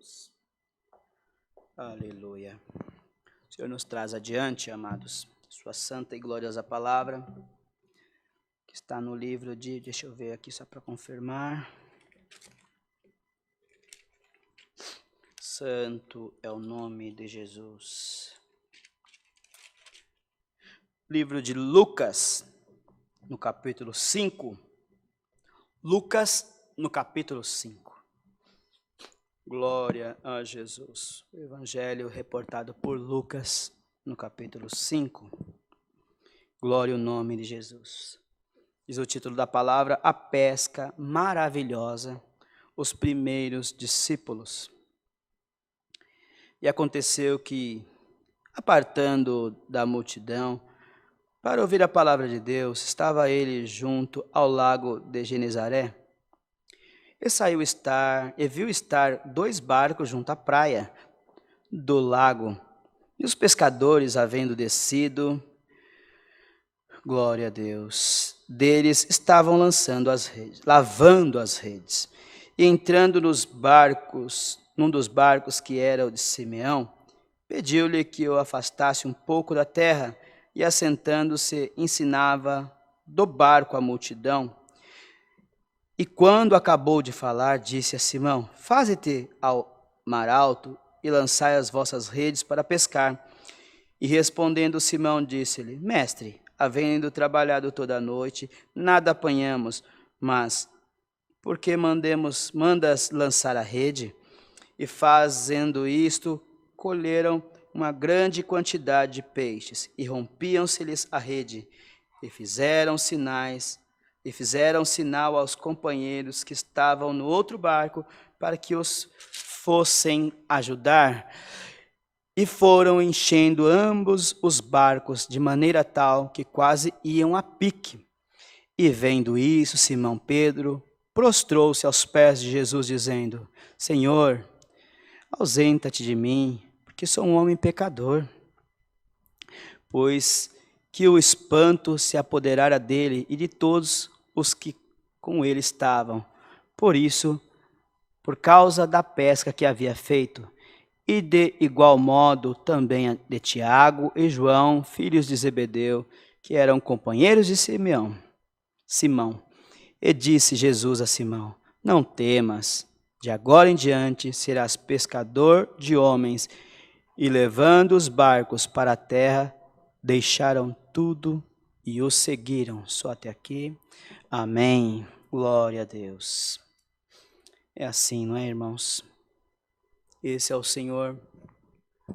Deus. Aleluia. O Senhor nos traz adiante, amados, sua santa e gloriosa palavra, que está no livro de, deixa eu ver aqui só para confirmar. Santo é o nome de Jesus. Livro de Lucas, no capítulo 5. Lucas, no capítulo 5. Glória a Jesus. O evangelho reportado por Lucas, no capítulo 5. Glória ao nome de Jesus. Diz o título da palavra: A pesca maravilhosa, os primeiros discípulos. E aconteceu que, apartando da multidão, para ouvir a palavra de Deus, estava ele junto ao lago de Genezaré. E viu estar 2 barcos junto à praia do lago. E os pescadores, havendo descido, glória a Deus, deles estavam lavando as redes. E entrando num dos barcos que era o de Simeão, pediu-lhe que o afastasse um pouco da terra, e assentando-se, ensinava do barco a multidão. E quando acabou de falar, disse a Simão: Faze-te ao mar alto e lançai as vossas redes para pescar. E respondendo Simão, disse-lhe: Mestre, havendo trabalhado toda a noite, nada apanhamos, mas por que mandas lançar a rede? E fazendo isto, colheram uma grande quantidade de peixes, e rompiam-se-lhes a rede, e fizeram sinal aos companheiros que estavam no outro barco, para que os fossem ajudar. E foram enchendo ambos os barcos, de maneira tal que quase iam a pique. E vendo isso, Simão Pedro prostrou-se aos pés de Jesus, dizendo: Senhor, ausenta-te de mim, porque sou um homem pecador. Pois que o espanto se apoderara dele e de todos os que com ele estavam. Por causa da pesca que havia feito, e de igual modo também de Tiago e João, filhos de Zebedeu, que eram companheiros de Simão. E disse Jesus a Simão: Não temas, de agora em diante serás pescador de homens. E levando os barcos para a terra, deixaram tudo e o seguiram. Só até aqui. Amém. Glória a Deus. É assim, não é, irmãos? Esse é o Senhor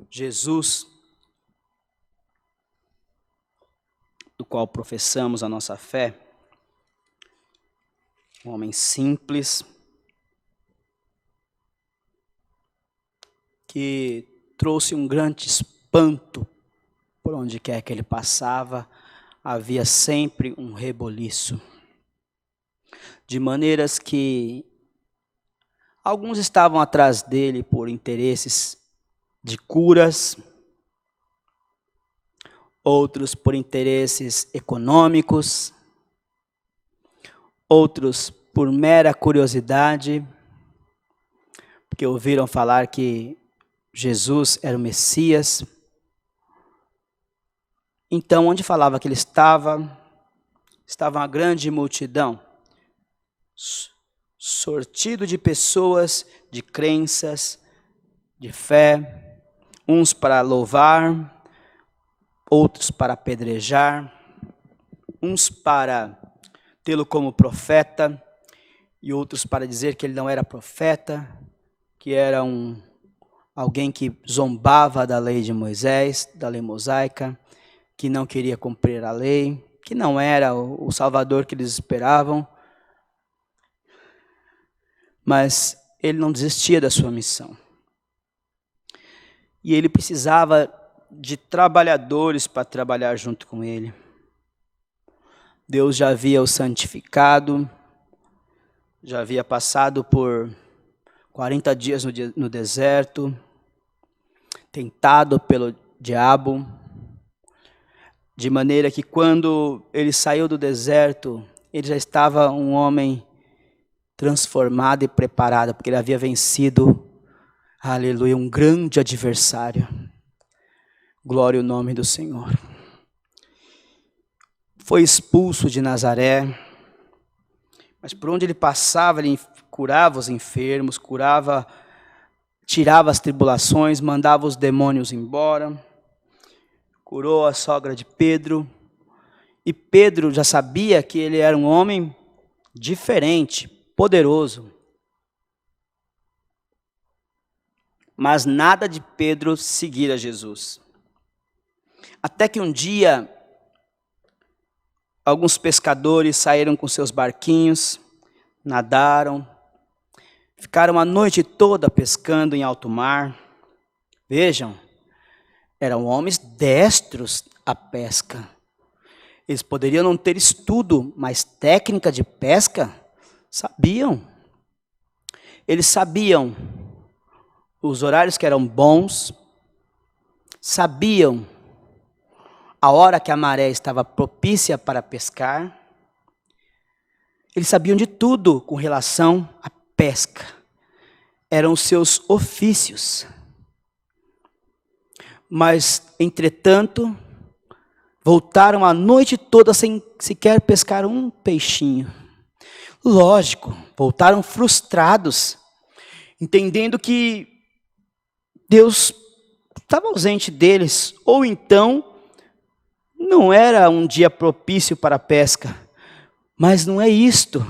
Jesus, do qual professamos a nossa fé. Um homem simples, que trouxe um grande espanto por onde quer que ele passava. Havia sempre um reboliço, de maneiras que alguns estavam atrás dele por interesses de curas, outros por interesses econômicos, outros por mera curiosidade, porque ouviram falar que Jesus era o Messias. Então, onde falava que ele estava uma grande multidão, sortido de pessoas, de crenças, de fé, uns para louvar, outros para apedrejar, uns para tê-lo como profeta, e outros para dizer que ele não era profeta, que era alguém que zombava da lei de Moisés, da lei mosaica, que não queria cumprir a lei, que não era o Salvador que eles esperavam. Mas ele não desistia da sua missão. E ele precisava de trabalhadores para trabalhar junto com ele. Deus já havia o santificado, já havia passado por 40 dias no deserto, tentado pelo diabo, de maneira que quando ele saiu do deserto, ele já estava um homem transformado e preparado, porque ele havia vencido Aleluia, um grande adversário. Glória ao nome do Senhor. Foi expulso de Nazaré, mas por onde ele passava, ele curava os enfermos, tirava as tribulações, mandava os demônios embora, curou a sogra de Pedro, e Pedro já sabia que ele era um homem diferente, poderoso. Mas nada de Pedro seguir a Jesus. Até que um dia, alguns pescadores saíram com seus barquinhos, nadaram, ficaram a noite toda pescando em alto mar. Vejam, eram homens destros à pesca. Eles poderiam não ter estudo, mas técnica de pesca, sabiam. Eles sabiam os horários que eram bons, sabiam a hora que a maré estava propícia para pescar. Eles sabiam de tudo com relação à pesca. Eram os seus ofícios. Mas, entretanto, voltaram a noite toda sem sequer pescar um peixinho. Lógico, voltaram frustrados, entendendo que Deus estava ausente deles, ou então não era um dia propício para a pesca. Mas não é isto,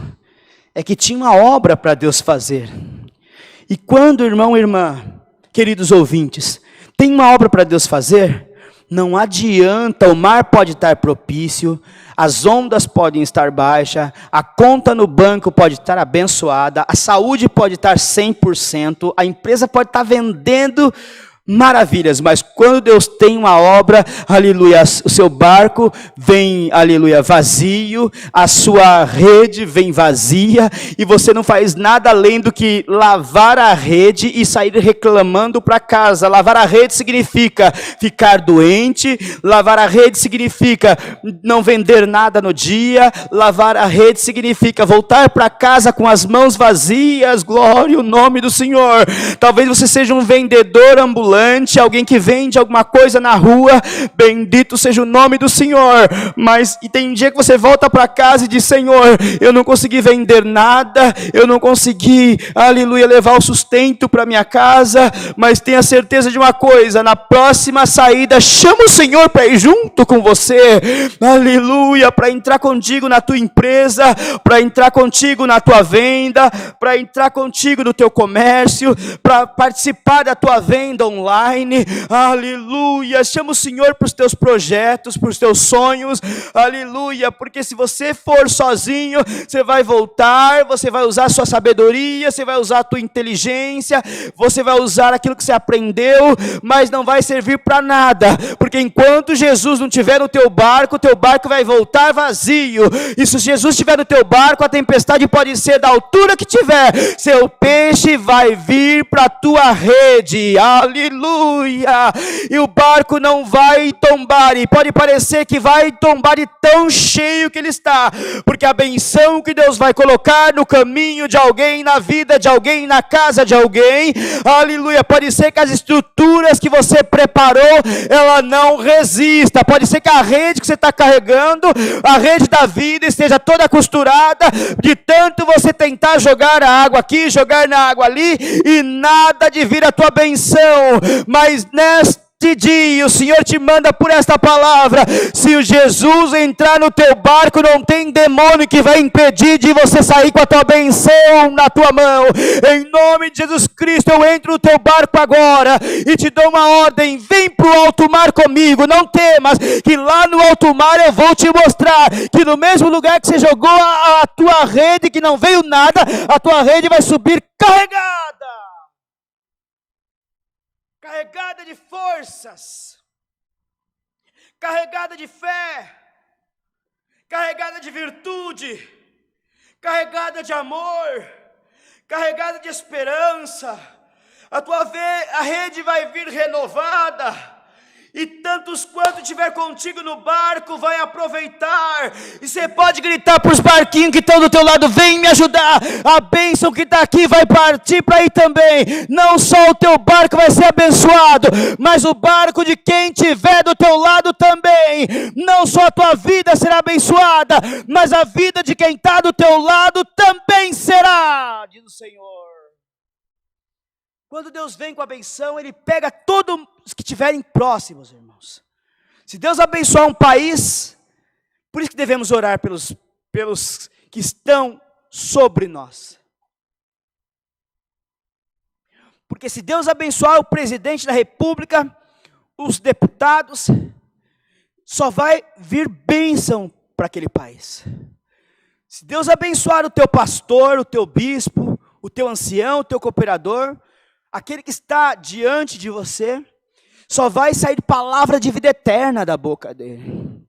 é que tinha uma obra para Deus fazer. E quando, irmão e irmã, queridos ouvintes, tem uma obra para Deus fazer, não adianta, o mar pode estar propício, as ondas podem estar baixas, a conta no banco pode estar abençoada, a saúde pode estar 100%, a empresa pode estar vendendo maravilhas, mas quando Deus tem uma obra, aleluia, o seu barco vem, aleluia, vazio, a sua rede vem vazia, e você não faz nada além do que lavar a rede e sair reclamando para casa. Lavar a rede significa ficar doente, lavar a rede significa não vender nada no dia, lavar a rede significa voltar para casa com as mãos vazias. Glória ao nome do Senhor. Talvez você seja um vendedor ambulante, alguém que vende alguma coisa na rua, bendito seja o nome do Senhor, mas e tem um dia que você volta para casa e diz: Senhor, eu não consegui vender nada, eu não consegui, aleluia, levar o sustento para minha casa, mas tenha certeza de uma coisa, na próxima saída, chama o Senhor para ir junto com você, aleluia, para entrar contigo na tua empresa, para entrar contigo na tua venda, para entrar contigo no teu comércio, para participar da tua venda online, aleluia, chama o Senhor para os teus projetos, para os teus sonhos, aleluia, porque se você for sozinho, você vai voltar, você vai usar a sua sabedoria, você vai usar a tua inteligência, você vai usar aquilo que você aprendeu, mas não vai servir para nada, porque enquanto Jesus não estiver no teu barco vai voltar vazio, e se Jesus estiver no teu barco, a tempestade pode ser da altura que tiver, seu peixe vai vir para a tua rede, aleluia, e o barco não vai tombar, e pode parecer que vai tombar de tão cheio que ele está, porque a benção que Deus vai colocar no caminho de alguém, na vida de alguém, na casa de alguém, aleluia, pode ser que as estruturas que você preparou, ela não resista, pode ser que a rede que você está carregando, a rede da vida esteja toda costurada, de tanto você tentar jogar a água aqui, jogar na água ali, e nada de vir a tua benção, mas neste dia o Senhor te manda por esta palavra: se o Jesus entrar no teu barco, não tem demônio que vai impedir de você sair com a tua benção na tua mão. Em nome de Jesus Cristo, eu entro no teu barco agora e te dou uma ordem: vem para o alto mar comigo, não temas, que lá no alto mar eu vou te mostrar que no mesmo lugar que você jogou a tua rede, que não veio nada, a tua rede vai subir carregada de forças, carregada de fé, carregada de virtude, carregada de amor, carregada de esperança. A rede vai vir renovada, E tantos quanto tiver contigo no barco vai aproveitar. E você pode gritar para os barquinhos que estão do teu lado: vem me ajudar. A bênção que está aqui vai partir para aí também. Não só o teu barco vai ser abençoado, mas o barco de quem tiver do teu lado também. Não só a tua vida será abençoada, mas a vida de quem está do teu lado também será, diz o Senhor. Quando Deus vem com a benção, Ele pega todos os que estiverem próximos, irmãos. Se Deus abençoar um país, por isso que devemos orar pelos que estão sobre nós. Porque se Deus abençoar o presidente da república, os deputados, só vai vir bênção para aquele país. Se Deus abençoar o teu pastor, o teu bispo, o teu ancião, o teu cooperador, aquele que está diante de você, só vai sair palavra de vida eterna da boca dele.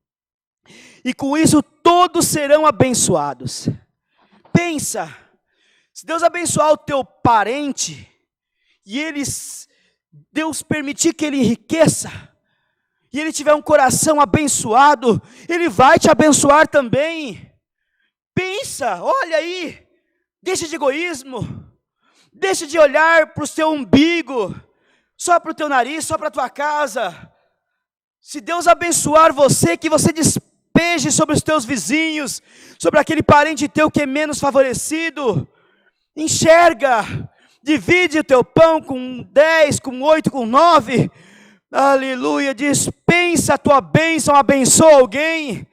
E com isso todos serão abençoados. Pensa, se Deus abençoar o teu parente, e Deus permitir que ele enriqueça, e ele tiver um coração abençoado, ele vai te abençoar também. Pensa, olha aí, deixa de egoísmo. Deixa de olhar para o seu umbigo, só para o teu nariz, só para a tua casa. Se Deus abençoar você, que você despeje sobre os teus vizinhos, sobre aquele parente teu que é menos favorecido. Enxerga, divide o teu pão com 10, com 8, com 9. Aleluia, dispensa a tua bênção, abençoa alguém.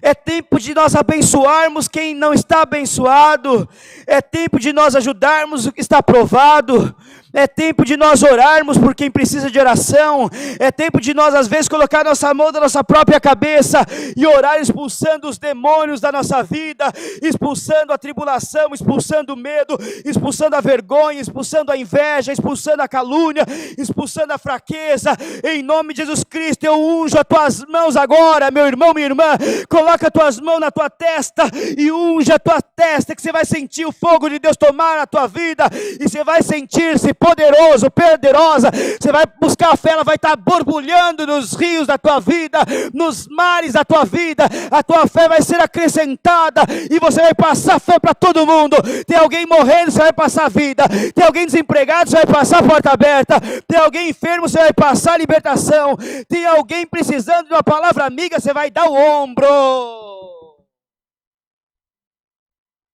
É tempo de nós abençoarmos quem não está abençoado. É tempo de nós ajudarmos o que está aprovado. É tempo de nós orarmos por quem precisa de oração. É tempo de nós, às vezes, colocar nossa mão na nossa própria cabeça e orar expulsando os demônios da nossa vida, expulsando a tribulação, expulsando o medo, expulsando a vergonha, expulsando a inveja, expulsando a calúnia, expulsando a fraqueza. Em nome de Jesus Cristo, eu unjo as tuas mãos agora, meu irmão, minha irmã. Coloca as tuas mãos na tua testa e unge a tua testa, que você vai sentir o fogo de Deus tomar a tua vida, e você vai sentir-se poderoso, poderosa. Você vai buscar a fé, ela vai estar borbulhando nos rios da tua vida, nos mares da tua vida. A tua fé vai ser acrescentada e você vai passar fé para todo mundo. Tem alguém morrendo, você vai passar vida. Tem alguém desempregado, você vai passar a porta aberta. Tem alguém enfermo, você vai passar a libertação. Tem alguém precisando de uma palavra amiga, você vai dar o ombro.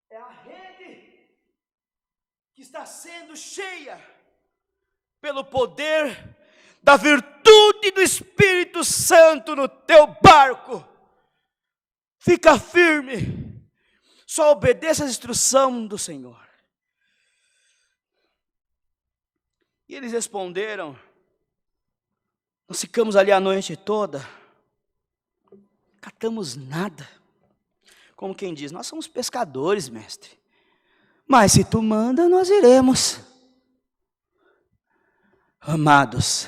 É a rede que está sendo cheia pelo poder da virtude do Espírito Santo no teu barco. Fica firme, só obedeça a instrução do Senhor. E eles responderam: nós ficamos ali a noite toda, catamos nada. Como quem diz: nós somos pescadores, mestre, mas se tu manda, nós iremos. Amados,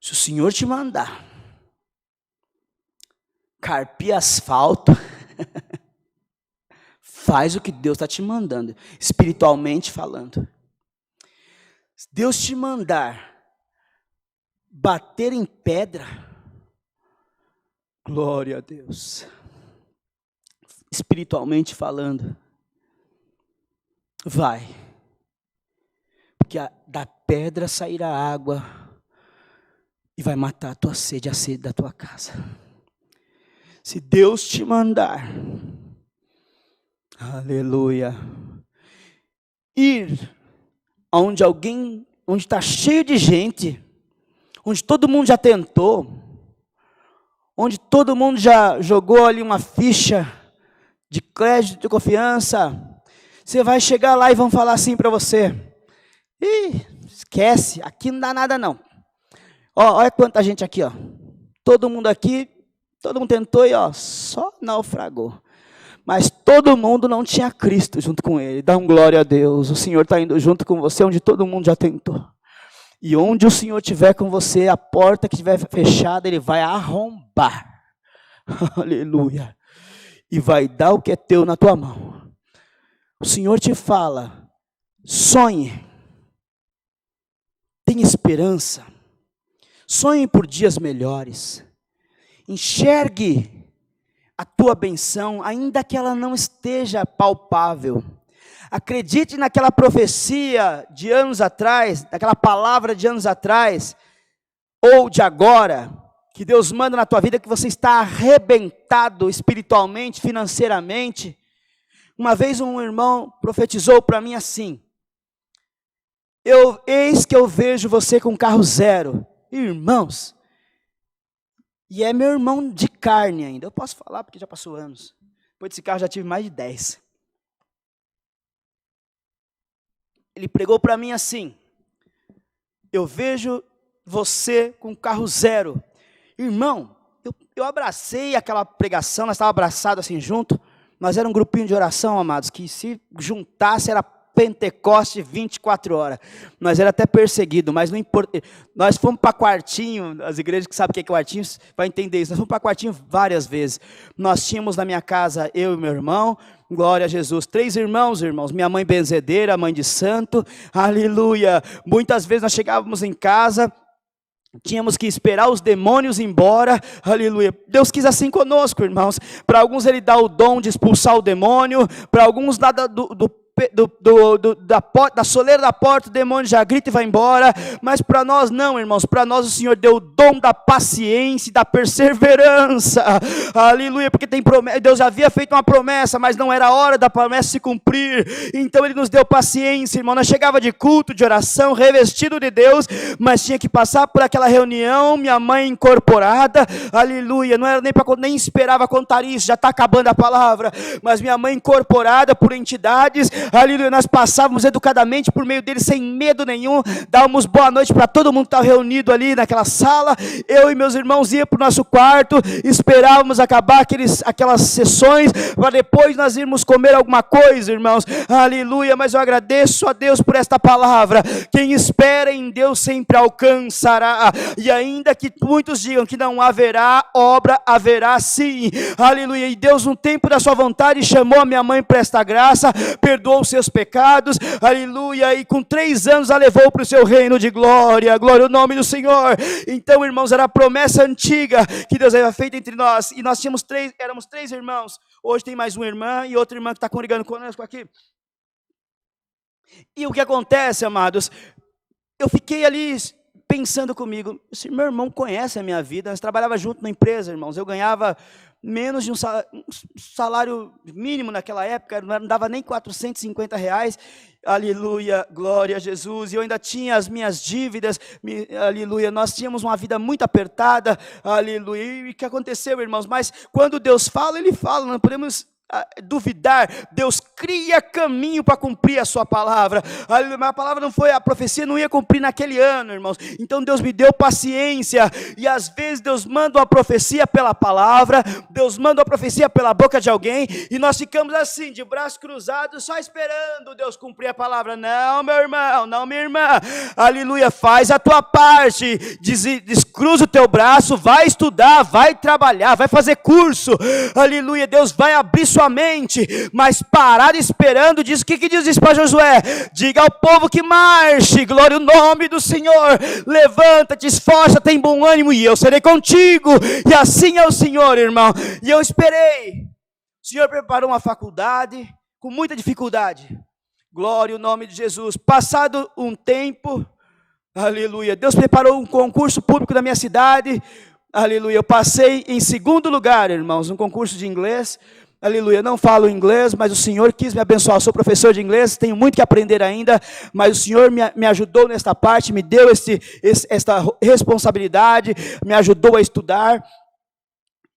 se o Senhor te mandar carpir asfalto, faz o que Deus está te mandando, espiritualmente falando. Se Deus te mandar bater em pedra, glória a Deus, espiritualmente falando, vai. Porque da pedra sairá água e vai matar a tua sede, a sede da tua casa. Se Deus te mandar, aleluia, ir onde está cheio de gente, onde todo mundo já tentou, onde todo mundo já jogou ali uma ficha de crédito, de confiança, você vai chegar lá e vão falar assim para você: esquece, aqui não dá nada não. Olha quanta gente aqui, ó. Todo mundo aqui, todo mundo tentou e só naufragou. Mas todo mundo não tinha Cristo junto com ele. Dá glória a Deus. O Senhor está indo junto com você onde todo mundo já tentou. E onde o Senhor estiver com você, a porta que estiver fechada, Ele vai arrombar. Aleluia. E vai dar o que é teu na tua mão. O Senhor te fala: sonhe. Tenha esperança, Sonhe por dias melhores. Enxergue a tua benção, ainda que ela não esteja palpável. Acredite naquela profecia de anos atrás, naquela palavra de anos atrás, ou de agora, que Deus manda na tua vida, que você está arrebentado espiritualmente, financeiramente. Uma vez um irmão profetizou para mim assim: eis que eu vejo você com carro zero. Irmãos, e é meu irmão de carne ainda, eu posso falar porque já passou anos. Depois desse carro já tive mais de 10. Ele pregou para mim assim: eu vejo você com carro zero. Irmão, eu abracei aquela pregação, nós estávamos abraçados assim junto, nós era um grupinho de oração, amados, que se juntasse era Pentecoste 24 horas. Nós era até perseguido, mas não importa. Nós fomos para quartinho, as igrejas que sabem o que é quartinho, vai entender isso. Nós fomos para quartinho várias vezes. Nós tínhamos na minha casa, eu e meu irmão, glória a Jesus, 3 irmãos, minha mãe benzedeira, mãe de santo, aleluia. Muitas vezes nós chegávamos em casa, tínhamos que esperar os demônios ir embora, aleluia. Deus quis assim conosco, irmãos. Para alguns ele dá o dom de expulsar o demônio, para alguns dá da soleira da porta, o demônio já grita e vai embora, mas para nós não, irmãos, para nós o Senhor deu o dom da paciência e da perseverança, aleluia, porque tem promessa, Deus já havia feito uma promessa, mas não era a hora da promessa se cumprir, então Ele nos deu paciência, irmão. Nós chegava de culto, de oração, revestido de Deus, mas tinha que passar por aquela reunião, minha mãe incorporada, aleluia, não era nem esperava contar isso, já está acabando a palavra, mas minha mãe incorporada por entidades, aleluia, nós passávamos educadamente por meio deles, sem medo nenhum, dávamos boa noite para todo mundo que estava reunido ali naquela sala, eu e meus irmãos íamos para o nosso quarto, esperávamos acabar aquelas sessões, para depois nós irmos comer alguma coisa, irmãos, aleluia. Mas eu agradeço a Deus por esta palavra, quem espera em Deus sempre alcançará, e ainda que muitos digam que não haverá obra, haverá sim, aleluia. E Deus, no tempo da sua vontade, chamou a minha mãe para esta graça, perdoou os seus pecados, aleluia, e com 3 anos a levou para o seu reino de glória, glória ao nome do Senhor. Então, irmãos, era a promessa antiga que Deus havia feito entre nós, e nós éramos 3 irmãos, hoje tem mais uma irmã e outra irmã que está congregando conosco aqui. E o que acontece, amados, eu fiquei ali pensando comigo, meu irmão conhece a minha vida, nós trabalhávamos junto na empresa, irmãos, eu ganhava menos de um salário mínimo naquela época, não dava nem R$450, aleluia, glória a Jesus, e eu ainda tinha as minhas dívidas, aleluia, nós tínhamos uma vida muito apertada, aleluia. E o que aconteceu, irmãos? Mas quando Deus fala, Ele fala, não podemos duvidar. Deus cria caminho para cumprir a sua palavra, mas a palavra não foi, a profecia não ia cumprir naquele ano, irmãos, então Deus me deu paciência, e às vezes Deus manda uma profecia pela palavra, Deus manda uma profecia pela boca de alguém, e nós ficamos assim, de braços cruzados, só esperando Deus cumprir a palavra. Não, meu irmão, não, minha irmã, aleluia, faz a tua parte, descruza o teu braço, vai estudar, vai trabalhar, vai fazer curso, aleluia, Deus vai abrir sua mente, mas parar esperando, diz, o que diz isso para Josué? Diga ao povo que marche, glória ao nome do Senhor, levanta-te, esforça, tem bom ânimo, e eu serei contigo, e assim é o Senhor, irmão. E eu esperei, o Senhor preparou uma faculdade, com muita dificuldade, glória ao nome de Jesus. Passado um tempo, aleluia, Deus preparou um concurso público na minha cidade, aleluia, eu passei em 2º lugar, irmãos, um concurso de inglês, aleluia, não falo inglês, mas o Senhor quis me abençoar. Eu sou professor de inglês, tenho muito que aprender ainda, mas o Senhor me ajudou nesta parte, me deu esta responsabilidade, me ajudou a estudar.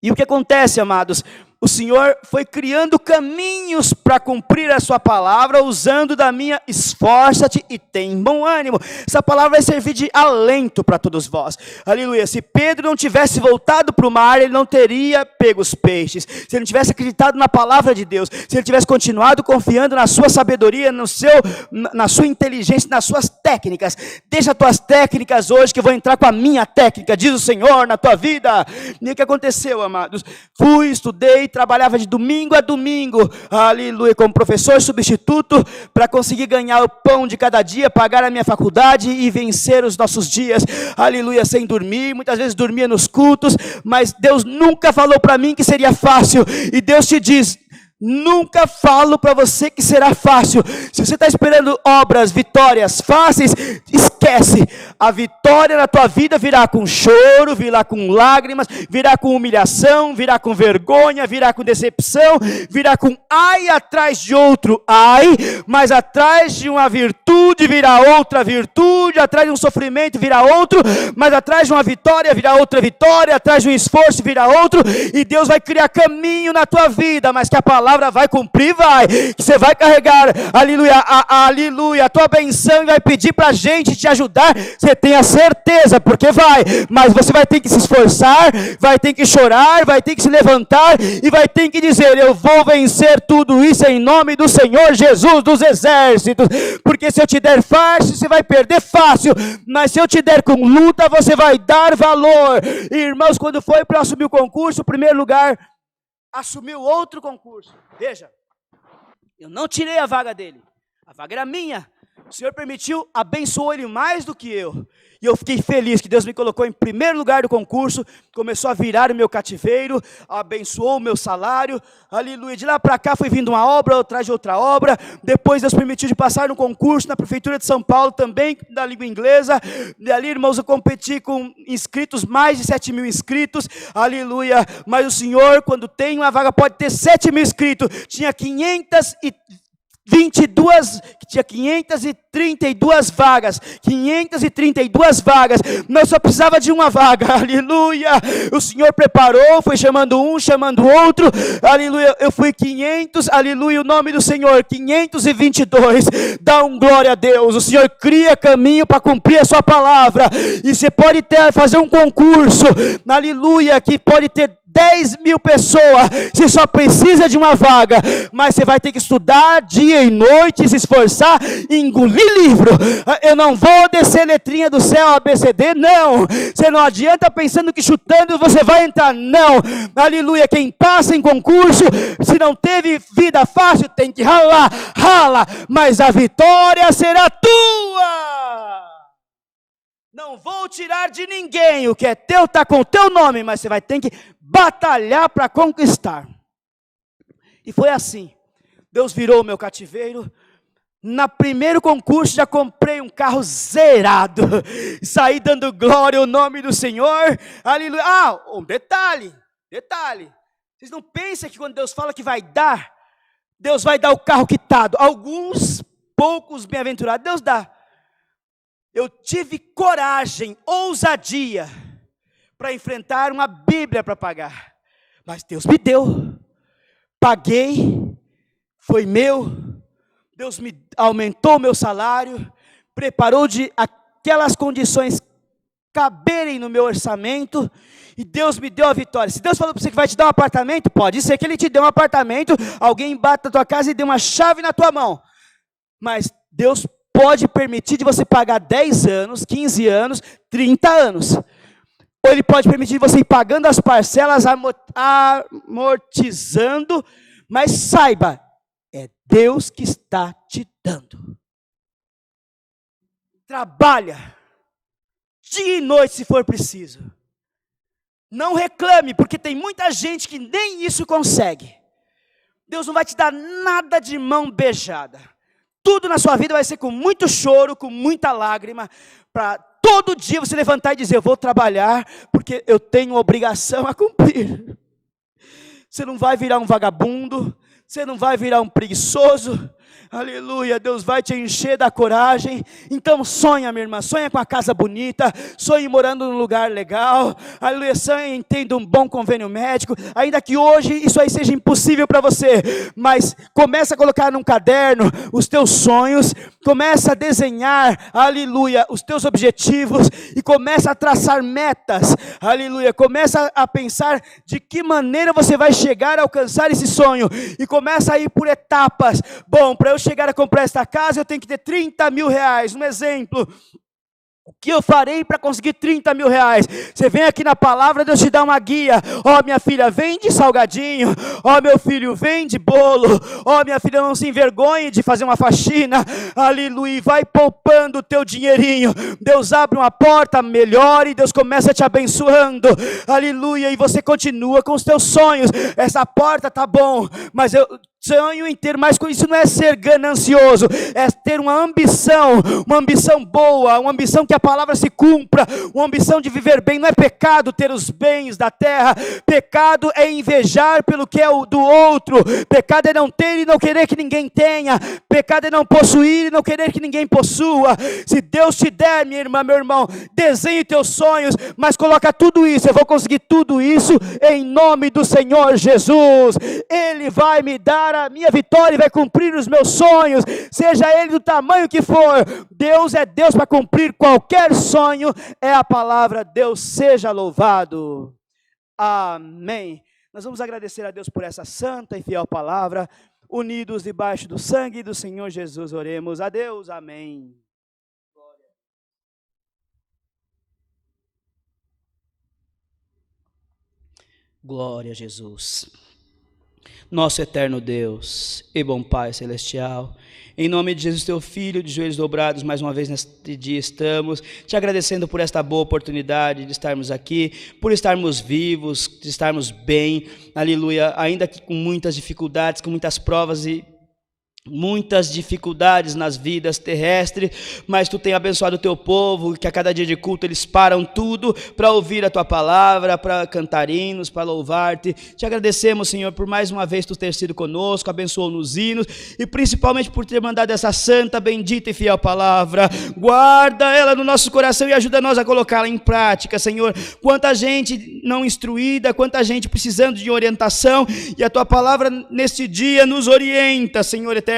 E o que acontece, amados? O Senhor foi criando caminhos para cumprir a sua palavra, usando da minha esforça-te e tem bom ânimo. Essa palavra vai servir de alento para todos vós. Aleluia. Se Pedro não tivesse voltado para o mar, ele não teria pego os peixes. Se ele não tivesse acreditado na palavra de Deus, se ele tivesse continuado confiando na sua sabedoria, na sua inteligência, nas suas técnicas. Deixa as tuas técnicas hoje, que eu vou entrar com a minha técnica, diz o Senhor, na tua vida. E o que aconteceu, amados? Estudei, trabalhava de domingo a domingo, aleluia, como professor substituto, para conseguir ganhar o pão de cada dia, pagar a minha faculdade e vencer os nossos dias, aleluia, sem dormir. Muitas vezes dormia nos cultos, mas Deus nunca falou para mim que seria fácil, e Deus te diz: nunca falo para você que será fácil. Se você está esperando obras, vitórias fáceis, esquece. A vitória na tua vida virá com choro, virá com lágrimas, virá com humilhação, virá com vergonha, virá com decepção, virá com ai atrás de outro ai, mas atrás de uma virtude virá outra virtude, atrás de um sofrimento virá outro, mas atrás de uma vitória virá outra vitória, atrás de um esforço virá outro, e Deus vai criar caminho na tua vida, mas que a palavra vai cumprir, vai, que você vai carregar, aleluia, aleluia, a tua benção, e vai pedir para a gente te ajudar, você tenha certeza, porque vai, mas você vai ter que se esforçar, vai ter que chorar, vai ter que se levantar, e vai ter que dizer: eu vou vencer tudo isso em nome do Senhor Jesus dos exércitos, porque se eu te der fácil, você vai perder fácil, mas se eu te der com luta, você vai dar valor. Irmãos, quando foi para assumir o concurso, o primeiro lugar assumiu outro concurso. Veja, eu não tirei a vaga dele, a vaga era minha. O Senhor permitiu, abençoou ele mais do que eu. E eu fiquei feliz que Deus me colocou em primeiro lugar do concurso, começou a virar o meu cativeiro, abençoou o meu salário, aleluia. De lá para cá foi vindo uma obra atrás de outra obra. Depois Deus permitiu de passar no concurso na Prefeitura de São Paulo também, da língua inglesa. E ali, irmãos, eu competi com inscritos, mais de 7 mil inscritos, aleluia. Mas o Senhor, quando tem uma vaga, pode ter 7 mil inscritos. Tinha 532 vagas, 532 vagas, nós só precisava de uma vaga, aleluia. O Senhor preparou, foi chamando um, chamando outro, aleluia. Eu fui 500, aleluia, o nome do Senhor, 522, dá um glória a Deus. O Senhor cria caminho para cumprir a sua palavra, e você pode fazer um concurso, aleluia, que pode ter 10 mil pessoas, você só precisa de uma vaga, mas você vai ter que estudar dia e noite, se esforçar, engolir livro. Eu não vou descer letrinha do céu ABCD, não. Você não adianta pensando que chutando você vai entrar, não. Aleluia, quem passa em concurso, se não teve vida fácil, tem que ralar, rala, mas a vitória será tua. Não vou tirar de ninguém, o que é teu está com o teu nome, mas você vai ter que batalhar para conquistar. E foi assim, Deus virou o meu cativeiro. No primeiro concurso já comprei um carro zerado, saí dando glória ao nome do Senhor, aleluia. Um detalhe, vocês não pensam que quando Deus fala que vai dar, Deus vai dar o carro quitado. Alguns, poucos bem-aventurados, Deus dá. Eu tive coragem, ousadia, para enfrentar uma Bíblia para pagar. Mas Deus me deu. Paguei, foi meu. Deus me aumentou o meu salário, preparou de aquelas condições caberem no meu orçamento, e Deus me deu a vitória. Se Deus falou para você que vai te dar um apartamento, pode ser que Ele te dê um apartamento, alguém bata na tua casa e dê uma chave na tua mão. Mas Deus pode permitir de você pagar 10 anos, 15 anos, 30 anos. Ou Ele pode permitir você ir pagando as parcelas, amortizando, mas saiba, é Deus que está te dando. Trabalha, dia e noite se for preciso. Não reclame, porque tem muita gente que nem isso consegue. Deus não vai te dar nada de mão beijada. Tudo na sua vida vai ser com muito choro, com muita lágrima, para todo dia você levantar e dizer: eu vou trabalhar, porque eu tenho obrigação a cumprir. Você não vai virar um vagabundo, você não vai virar um preguiçoso, aleluia, Deus vai te encher da coragem. Então sonha, minha irmã, sonha com a casa bonita, sonhe morando num lugar legal, aleluia, sonhe tendo um bom convênio médico, ainda que hoje isso aí seja impossível para você, mas começa a colocar num caderno os teus sonhos, começa a desenhar, aleluia, os teus objetivos, e começa a traçar metas, aleluia, começa a pensar de que maneira você vai chegar a alcançar esse sonho, e começa a ir por etapas. Bom, para eu chegar a comprar esta casa, eu tenho que ter 30 mil reais. Um exemplo, o que eu farei para conseguir 30 mil reais? Você vem aqui na palavra, Deus te dá uma guia. Ó, minha filha, vende salgadinho. Ó, meu filho, vende bolo. Ó, minha filha, não se envergonhe de fazer uma faxina. Aleluia, e vai poupando o teu dinheirinho. Deus abre uma porta melhor e Deus começa te abençoando. Aleluia, e você continua com os teus sonhos. Essa porta tá bom, mas eu sonho em ter mais coisas. Isso não é ser ganancioso, é ter uma ambição boa, uma ambição que a palavra se cumpra, uma ambição de viver bem. Não é pecado ter os bens da terra, pecado é invejar pelo que é do outro, pecado é não ter e não querer que ninguém tenha, pecado é não possuir e não querer que ninguém possua. Se Deus te der, minha irmã, meu irmão, desenhe teus sonhos, mas coloca tudo isso. Eu vou conseguir tudo isso em nome do Senhor Jesus. Ele vai me dar a minha vitória e vai cumprir os meus sonhos, seja ele do tamanho que for. Deus é Deus para cumprir qualquer sonho, é a palavra. Deus seja louvado. Amém. Nós vamos agradecer a Deus por essa santa e fiel palavra. Unidos debaixo do sangue do Senhor Jesus, oremos a Deus. Amém. Glória a Jesus. Nosso eterno Deus e bom Pai Celestial, em nome de Jesus, teu Filho, de joelhos dobrados, mais uma vez neste dia estamos, te agradecendo por esta boa oportunidade de estarmos aqui, por estarmos vivos, de estarmos bem, aleluia, ainda que com muitas dificuldades, com muitas provas e muitas dificuldades nas vidas terrestres, mas tu tem abençoado o teu povo, que a cada dia de culto eles param tudo para ouvir a tua palavra, para cantar hinos, para louvar-te. Te agradecemos, Senhor, por mais uma vez tu ter sido conosco, abençoou nos hinos e principalmente por ter mandado essa santa, bendita e fiel palavra. Guarda ela no nosso coração e ajuda nós a colocá-la em prática, Senhor. Quanta gente não instruída, quanta gente precisando de orientação, e a tua palavra neste dia nos orienta, Senhor eterno,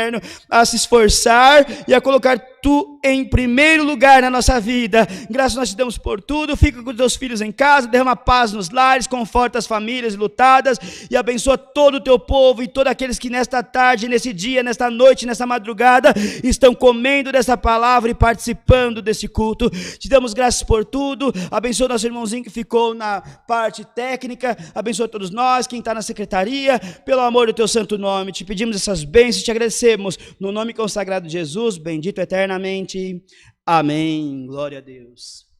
a se esforçar e a colocar tu em primeiro lugar na nossa vida. Graças nós te damos por tudo. Fica com os teus filhos em casa, derrama paz nos lares, conforta as famílias lutadas e abençoa todo o teu povo e todos aqueles que nesta tarde, nesse dia, nesta noite, nessa madrugada estão comendo dessa palavra e participando desse culto. Te damos graças por tudo. Abençoa nosso irmãozinho que ficou na parte técnica, abençoa todos nós, quem está na secretaria, pelo amor do teu santo nome. Te pedimos essas bênçãos e te agradecemos no nome consagrado de Jesus, bendito eternamente. Amém. Glória a Deus.